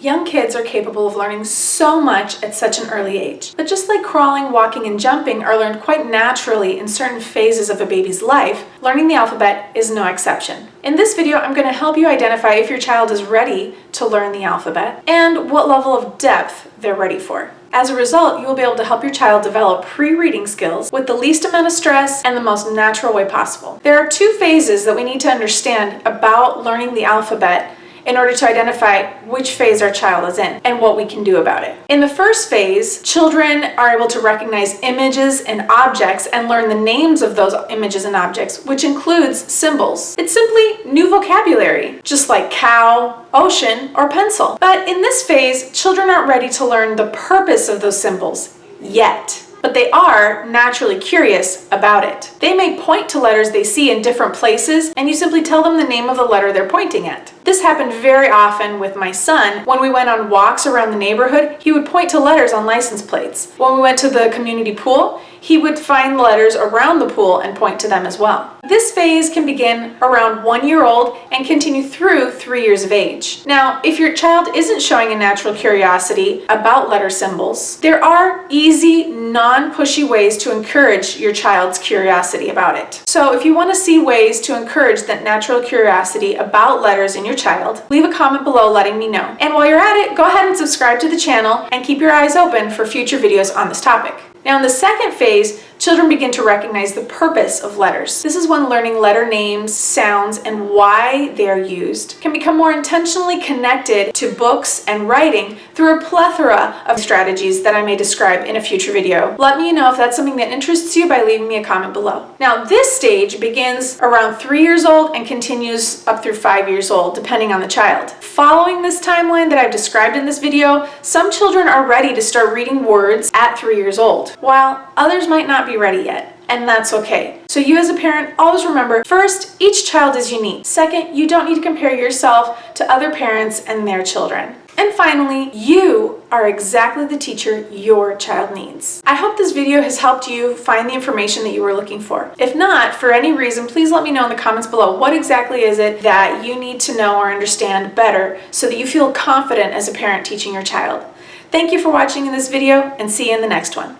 Young kids are capable of learning so much at such an early age. But just like crawling, walking, and jumping are learned quite naturally in certain phases of a baby's life, learning the alphabet is no exception. In this video, I'm going to help you identify if your child is ready to learn the alphabet and what level of depth they're ready for. As a result, you will be able to help your child develop pre-reading skills with the least amount of stress and the most natural way possible. There are two phases that we need to understand about learning the alphabet in order to identify which phase our child is in and what we can do about it. In the first phase, children are able to recognize images and objects and learn the names of those images and objects, which includes symbols. It's simply new vocabulary, just like cow, ocean, or pencil. But in this phase, children aren't ready to learn the purpose of those symbols yet. But they are naturally curious about it. They may point to letters they see in different places, and you simply tell them the name of the letter they're pointing at. This happened very often with my son. When we went on walks around the neighborhood, he would point to letters on license plates. When we went to the community pool, he would find letters around the pool and point to them as well. This phase can begin around 1 year old and continue through 3 years of age. Now, if your child isn't showing a natural curiosity about letter symbols, there are easy, non-pushy ways to encourage your child's curiosity about it. So if you want to see ways to encourage that natural curiosity about letters in your child, leave a comment below letting me know. And while you're at it, go ahead and subscribe to the channel and keep your eyes open for future videos on this topic. Now, in the second phase, children begin to recognize the purpose of letters. This is when learning letter names, sounds, and why they are used can become more intentionally connected to books and writing through a plethora of strategies that I may describe in a future video. Let me know if that's something that interests you by leaving me a comment below. Now, this stage begins around 3 years old and continues up through 5 years old, depending on the child. Following this timeline that I've described in this video, some children are ready to start reading words at 3 years old, while others might not be ready yet, and that's okay. So you as a parent, always remember, first, each child is unique. Second, you don't need to compare yourself to other parents and their children. And finally, you are exactly the teacher your child needs. I hope this video has helped you find the information that you were looking for. If not, for any reason, please let me know in the comments below what exactly is it that you need to know or understand better so that you feel confident as a parent teaching your child. Thank you for watching in this video, and see you in the next one.